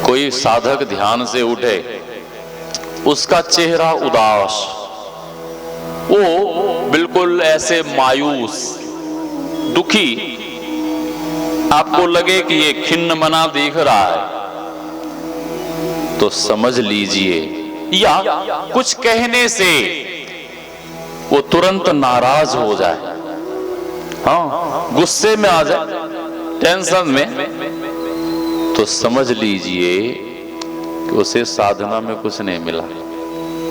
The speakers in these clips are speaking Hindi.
कोई साधक ध्यान से उठे, उसका चेहरा उदास, वो बिल्कुल ऐसे मायूस, दुखी, आपको लगे कि ये खिन्न मना दिख रहा है, तो समझ लीजिए, या कुछ कहने से वो तुरंत नाराज हो जाए, हाँ, गुस्से में आ जाए, टेंशन में, तो समझ लीजिए कि उसे साधना में कुछ नहीं मिला।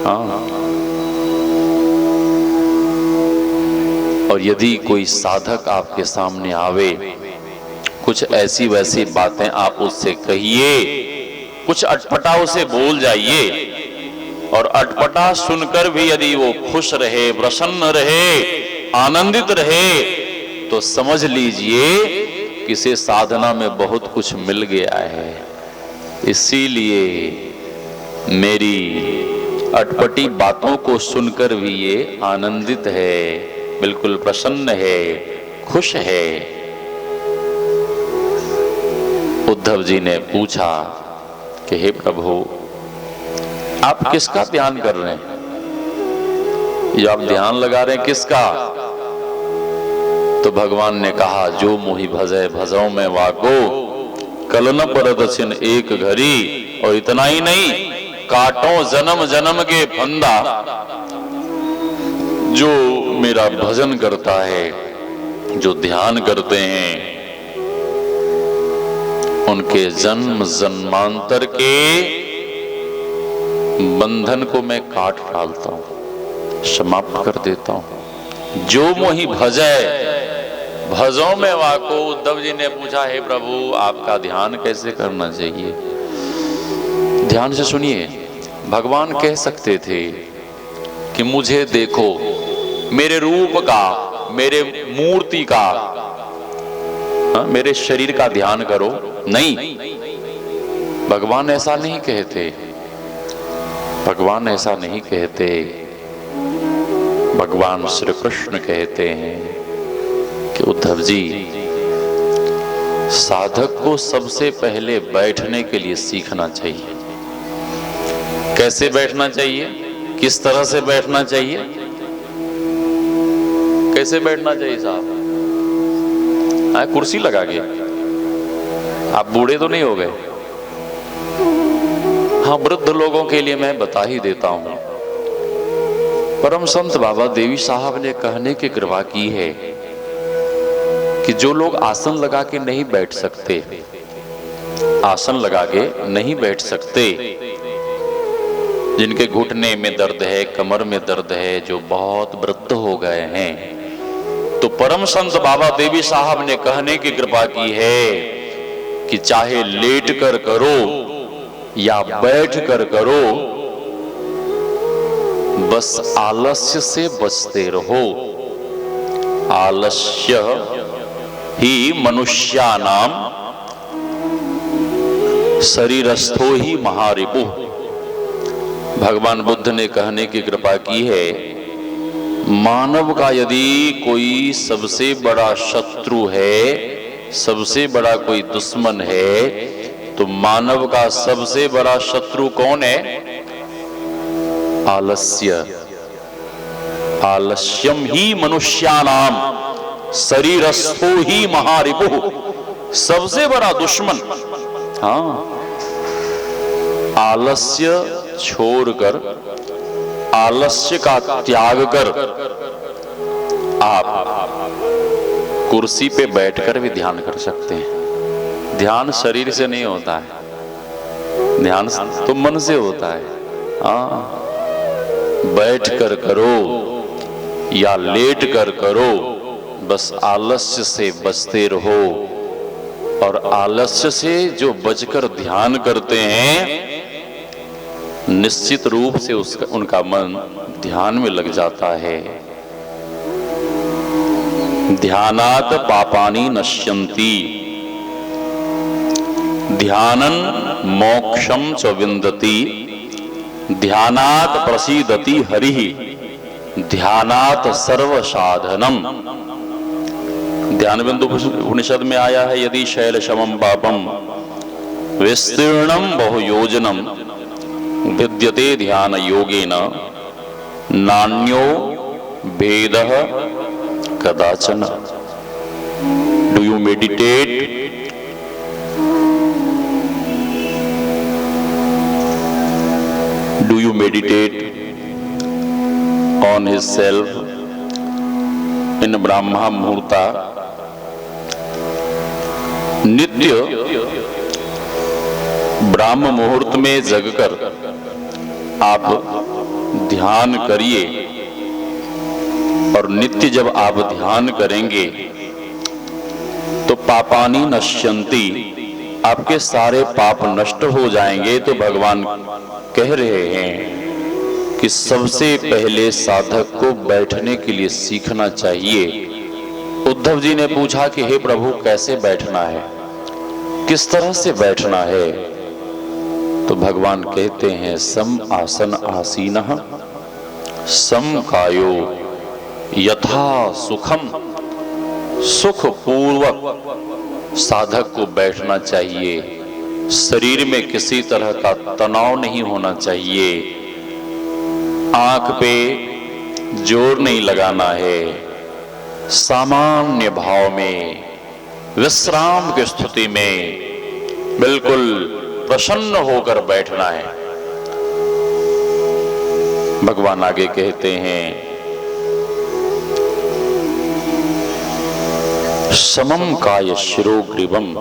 हाँ, और यदि कोई साधक आपके सामने आवे, कुछ ऐसी वैसी बातें आप उससे कहिए, कुछ अटपटा उसे बोल जाइए, और अटपटा सुनकर भी यदि वो खुश रहे, प्रसन्न रहे, आनंदित रहे, तो समझ लीजिए कि इसे साधना में बहुत कुछ मिल गया है। इसीलिए मेरी अटपटी बातों को सुनकर भी ये आनंदित है, बिल्कुल प्रसन्न है, खुश है। उद्धव जी ने पूछा कि हे प्रभु, आप किसका ध्यान कर रहे हैं? ये आप ध्यान लगा रहे हैं किसका? तो भगवान ने कहा, जो मोहि भजै भजौ में वाको, कलन परद छिन एक घड़ी। और इतना ही नहीं, काटो जन्म जन्म के फंदा। जो मेरा भजन करता है, जो ध्यान करते हैं, उनके जन्म जन्मांतर के बंधन को मैं काट डालता हूं, समाप्त कर देता हूं। जो मोहि भजै भजो में वाको। उद्धव जी ने पूछा, हे प्रभु, आपका ध्यान कैसे करना चाहिए? ध्यान से सुनिए, भगवान कह सकते थे कि मुझे देखो, मेरे रूप का, मेरे मूर्ति का, मेरे शरीर का ध्यान करो। नहीं, भगवान ऐसा नहीं कहते, भगवान ऐसा नहीं कहते। भगवान श्री कृष्ण कहते हैं कि उद्धव जी, साधक को सबसे पहले बैठने के लिए सीखना चाहिए। कैसे बैठना चाहिए? किस तरह से बैठना चाहिए? कैसे बैठना चाहिए साहब? कुर्सी लगा के? आप बूढ़े तो नहीं हो गए? हाँ, वृद्ध लोगों के लिए मैं बता ही देता हूं। परम संत बाबा देवी साहब ने कहने की कृपा की है कि जो लोग आसन लगा के नहीं बैठ सकते, आसन लगा के नहीं बैठ सकते, जिनके घुटने में दर्द है, कमर में दर्द है, जो बहुत वृद्ध हो गए हैं, तो परम संत बाबा देवी साहब ने कहने की कृपा की है कि चाहे लेट कर करो या बैठ कर करो, बस आलस्य से बचते रहो। आलस्य ही मनुष्यानाम शरीरस्थो ही महारिपुः। भगवान बुद्ध ने कहने की कृपा की है, मानव का यदि कोई सबसे बड़ा शत्रु है, सबसे बड़ा कोई दुश्मन है, तो मानव का सबसे बड़ा शत्रु कौन है? आलस्य। आलस्यम ही मनुष्यानाम शरीरस्थो ही महारिपुः। सबसे बड़ा दुश्मन। हाँ, आलस्य छोड़कर, आलस्य का त्याग कर आप कुर्सी पे बैठकर भी ध्यान कर सकते हैं। ध्यान शरीर से नहीं होता है, ध्यान तो मन से होता है। हाँ, बैठ कर करो या लेट कर करो, बस आलस्य से बचते रहो। और आलस्य से जो बचकर ध्यान करते हैं, निश्चित रूप से उनका मन ध्यान में लग जाता है। ध्यानात् पापानि नश्यन्ति, ध्यानन मोक्षम च विन्दति, ध्यानात् प्रसीदति हरिः, ध्यानात् सर्व साधनम। ध्यान बिंदु उपनिषद में आया है, यदि शैल शमम पापम विस्तीर्णम बहुयोजनम विद्यते ध्यान योगेन नान्यो भेदः कदाचन। Do you meditate? Do you meditate on his self in Brahma muhurta? नित्य ब्राह्म मुहूर्त में जगकर आप ध्यान करिए, और नित्य जब आप ध्यान करेंगे तो पापानि नश्यन्ति, आपके सारे पाप नष्ट हो जाएंगे। तो भगवान कह रहे हैं कि सबसे पहले साधक को बैठने के लिए सीखना चाहिए। उद्धव जी ने पूछा कि हे प्रभु, कैसे बैठना है, किस तरह से बैठना है? तो भगवान कहते हैं सम आसन आसीनः सम कायो यथा सुखम। सुख पूर्वक साधक को बैठना चाहिए। शरीर में किसी तरह का तनाव नहीं होना चाहिए, आंख पे जोर नहीं लगाना है, सामान्य भाव में विश्राम की स्थिति में बिल्कुल प्रसन्न होकर बैठना है। भगवान आगे कहते हैं समम काय शिरोग्रीवम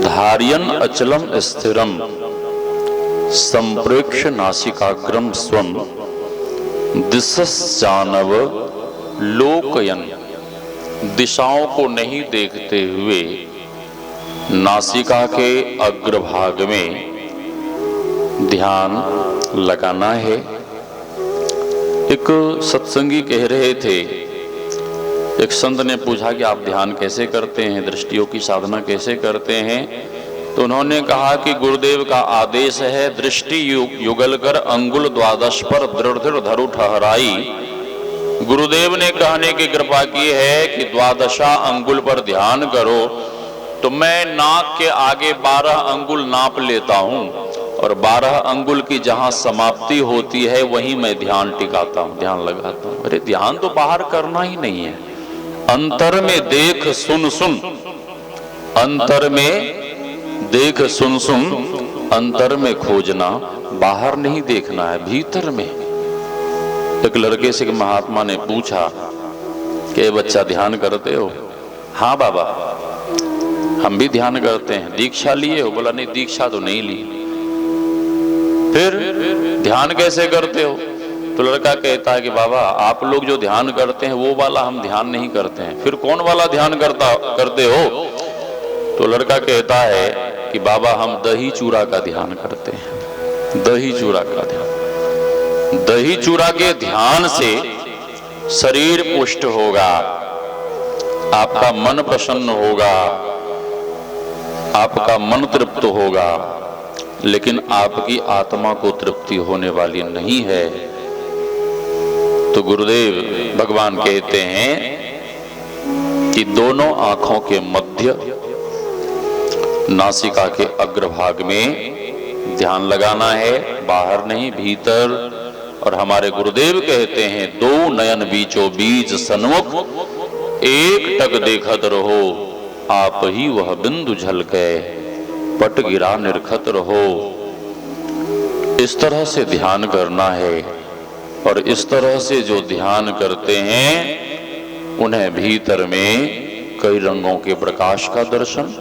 धार्यन अचलम स्थिरम संप्रेक्ष नासिकाग्रम स्वम दिशश्चानव लोकयन। दिशाओं को नहीं देखते हुए नासिका के अग्रभाग में ध्यान लगाना है। एक सत्संगी कह रहे थे, एक संत ने पूछा कि आप ध्यान कैसे करते हैं, दृष्टियों की साधना कैसे करते हैं? तो उन्होंने कहा कि गुरुदेव का आदेश है दृष्टि युगल कर अंगुल द्वादश पर दृढ़ धरु ठहराई। गुरुदेव ने कहने की कृपा की है कि द्वादशा अंगुल पर ध्यान करो। तो मैं नाक के आगे 12 अंगुल नाप लेता हूं, और 12 अंगुल की जहां समाप्ति होती है वहीं मैं ध्यान टिकाता हूं, ध्यान लगाता हूं। अरे ध्यान तो बाहर करना ही नहीं है, अंतर में देख सुन सुन, अंतर में देख सुन सुन, अंतर में खोजना, बाहर नहीं देखना है, भीतर में। एक लड़के से महात्मा ने पूछा कि बच्चा ध्यान करते हो? हाँ बाबा, हम भी ध्यान करते हैं। दीक्षा लिए हो? बोला नहीं, दीक्षा तो नहीं ली। फिर ध्यान कैसे करते हो? तो लड़का कहता है कि बाबा, आप लोग जो ध्यान करते हैं वो वाला हम ध्यान नहीं करते हैं। फिर कौन वाला ध्यान करते हो? तो लड़का कहता है कि बाबा, हम दही चूरा का ध्यान करते हैं। दही चूरा का ध्यान, दही चूरा के ध्यान से शरीर पुष्ट होगा, आपका मन प्रसन्न होगा, आपका मन तृप्त होगा, लेकिन आपकी आत्मा को तृप्ति होने वाली नहीं है। तो गुरुदेव भगवान कहते हैं कि दोनों आंखों के मध्य नासिका के अग्रभाग में ध्यान लगाना है, बाहर नहीं, भीतर। और हमारे गुरुदेव कहते हैं दो नयन बीचों बीच सन्मुख एक टक देखत रहो, आप ही वह बिंदु झलके पट गिरा निरखत रहो। इस तरह से ध्यान करना है, और इस तरह से जो ध्यान करते हैं उन्हें भीतर में कई रंगों के प्रकाश का दर्शन,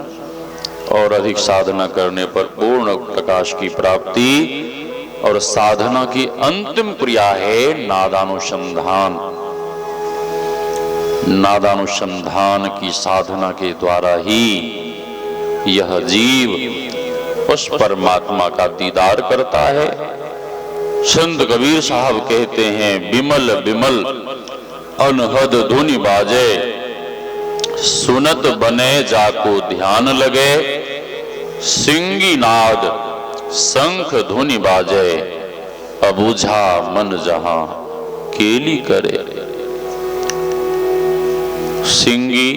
और अधिक साधना करने पर पूर्ण प्रकाश की प्राप्ति। और साधना की अंतिम क्रिया है नादानुसंधान। नादानुसंधान की साधना के द्वारा ही यह जीव उस परमात्मा का दीदार करता है। संत कबीर साहब कहते हैं बिमल बिमल अनहद धुनि बाजे, सुनत बने जाको ध्यान लगे, सिंगी नाद शंख धुनि बाजे, अबुझा मन जहां केली करे। सिंगी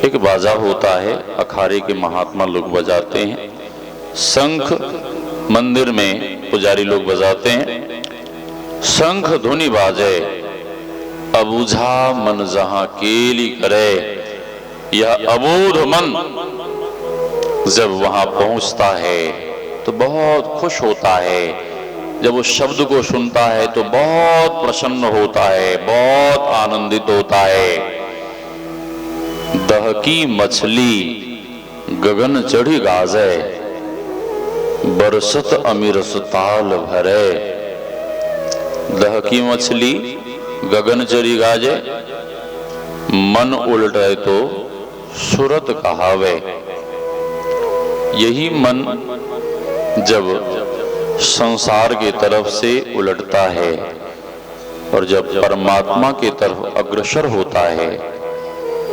एक बाजा होता है, अखाड़े के महात्मा लोग बजाते हैं। शंख मंदिर में पुजारी लोग बजाते हैं। शंख धुनि बाजे अबूझा मन जहां केली करे। यह अबोध मन जब वहां पहुंचता है तो बहुत खुश होता है। जब उस शब्द को सुनता है तो बहुत प्रसन्न होता है, बहुत आनंदित होता है। दहकी मछली गगन चढ़ी गाजे, बरसत अमीरस ताल भरे। दहकी मछली गगन चढ़ी गाजे, मन उलटे तो सुरत कहावे। यही मन जब संसार की तरफ से उलटता है और जब परमात्मा की तरफ अग्रसर होता है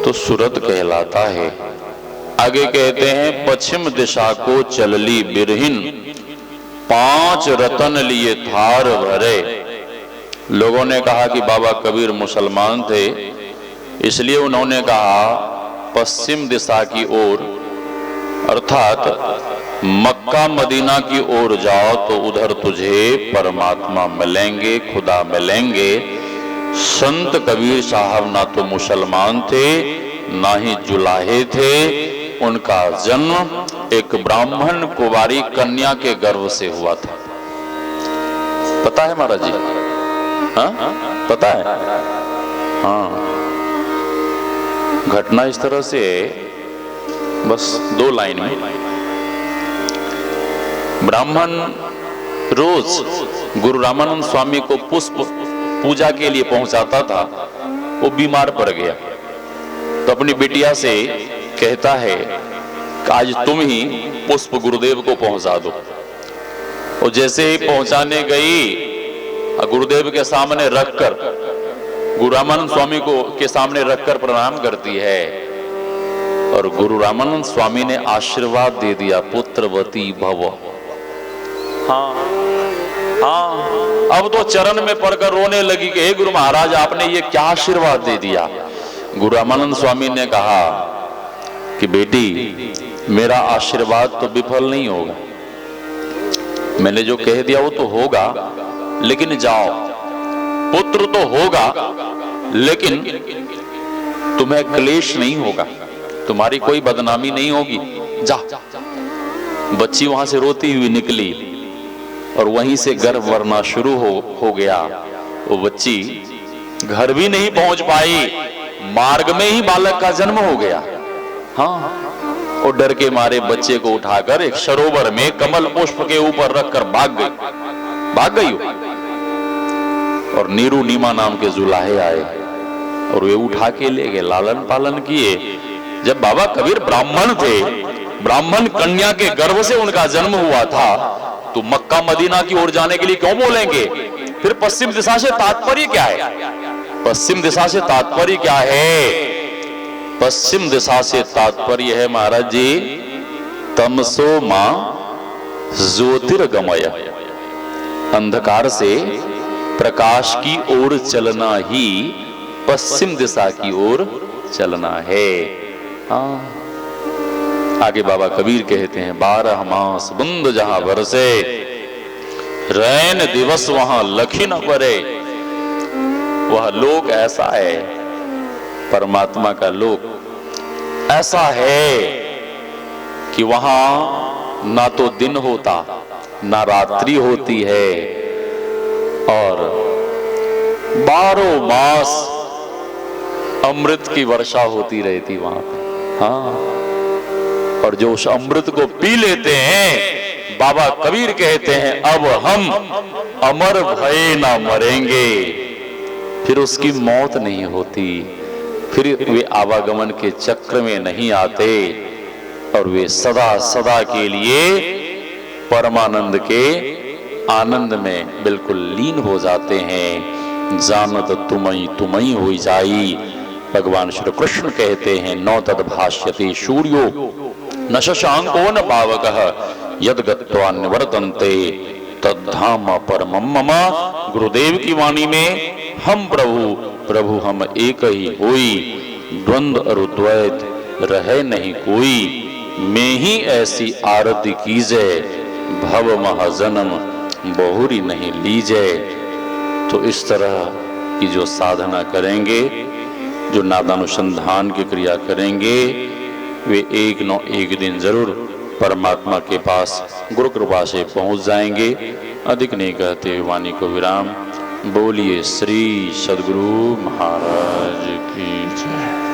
तो सुरत कहलाता है। आगे कहते हैं पश्चिम दिशा को चलली बिरहिन, 5 रतन लिए थार भरे। लोगों ने कहा कि बाबा कबीर मुसलमान थे, इसलिए उन्होंने कहा पश्चिम दिशा की ओर, अर्थात मक्का मदीना की ओर जाओ तो उधर तुझे परमात्मा मिलेंगे, खुदा मिलेंगे। संत कबीर साहब ना तो मुसलमान थे ना ही जुलाहे थे। उनका जन्म एक ब्राह्मण कुंवारी कन्या के गर्भ से हुआ था। पता है महाराज जी? हाँ, पता है। हाँ, घटना इस तरह से बस 2 लाइन में। ब्राह्मण रोज गुरु रामानंद स्वामी को पुष्प पूजा के लिए पहुंचाता था। वो बीमार पड़ गया तो अपनी बिटिया से कहता है कि आज तुम ही पुष्प गुरुदेव को पहुंचा दो। और जैसे ही पहुंचाने गई, गुरुदेव के सामने रखकर, गुरु रामानंद स्वामी को के सामने रखकर प्रणाम करती है और गुरु रामानंद स्वामी ने आशीर्वाद दे दिया, पुत्रवती भव। हाँ, अब तो चरण में पड़कर रोने लगी कि हे गुरु महाराज, आपने ये क्या आशीर्वाद दे दिया। गुरु रामानंद स्वामी ने कहा कि बेटी, मेरा आशीर्वाद तो विफल नहीं होगा। मैंने जो कह दिया वो तो होगा, लेकिन जाओ, पुत्र तो होगा लेकिन तुम्हें क्लेश नहीं होगा, तुम्हारी कोई बदनामी नहीं होगी, जा। बच्ची वहां से रोती हुई निकली और वहीं से गर्भ भरना शुरू हो गया। वो बच्ची घर भी नहीं पहुंच पाई, मार्ग में ही बालक का जन्म हो गया। हाँ, और डर के मारे बच्चे को उठाकर एक सरोवर में कमल पुष्प के ऊपर रखकर भाग गई। और नीरू नीमा नाम के जुलाहे आए और वे उठा के ले गए, लालन पालन किए। जब बाबा कबीर ब्राह्मण थे, ब्राह्मण कन्या के गर्भ से उनका जन्म हुआ था, तो मक्का मदीना की ओर जाने के लिए क्यों बोलेंगे? फिर पश्चिम दिशा से तात्पर्य क्या है? पश्चिम दिशा से तात्पर्य क्या है? पश्चिम दिशा से तात्पर्य है महाराज जी, तमसो मां ज्योतिर्गमय, अंधकार से प्रकाश की ओर चलना ही पश्चिम दिशा की ओर चलना है। हाँ, आगे बाबा कबीर कहते हैं 12 मास बंद जहां बरसे, रैन दिवस वहां लखी न परे। वह लोक ऐसा है, परमात्मा का लोक ऐसा है कि वहां ना तो दिन होता ना रात्रि होती है और 12 मास अमृत की वर्षा होती रहती वहां पे। हाँ, और जो उस अमृत को पी लेते हैं, बाबा कबीर कहते हैं अब हम अमर भये ना मरेंगे। फिर उसकी मौत नहीं होती, फिर वे आवागमन के चक्र में नहीं आते और वे सदा सदा के लिए परमानंद के आनंद में बिल्कुल लीन हो जाते हैं। जानत तुमई तुमई हुई जाई, भगवान श्री कृष्ण कहते हैं नौ तद भाष्यते सूर्यो न शशांको न पावकः यद गत्वा निवर्तन्ते तद्धाम परमं मम। गुरुदेव की वाणी में हम प्रभु प्रभु हम एक ही होई, द्वंद्व अरुद्वैत रहे नहीं कोई, मैं ही ऐसी आरती कीजे, भव महाजन्म बहुरी नहीं लीजे। तो इस तरह की जो साधना करेंगे, जो नादानुसंधान की क्रिया करेंगे, वे एक न एक दिन जरूर परमात्मा के पास गुरु कृपा से पहुंच जाएंगे। अधिक नहीं कहते वाणी को विराम। बोलिए श्री सद्गुरु महाराज की जय।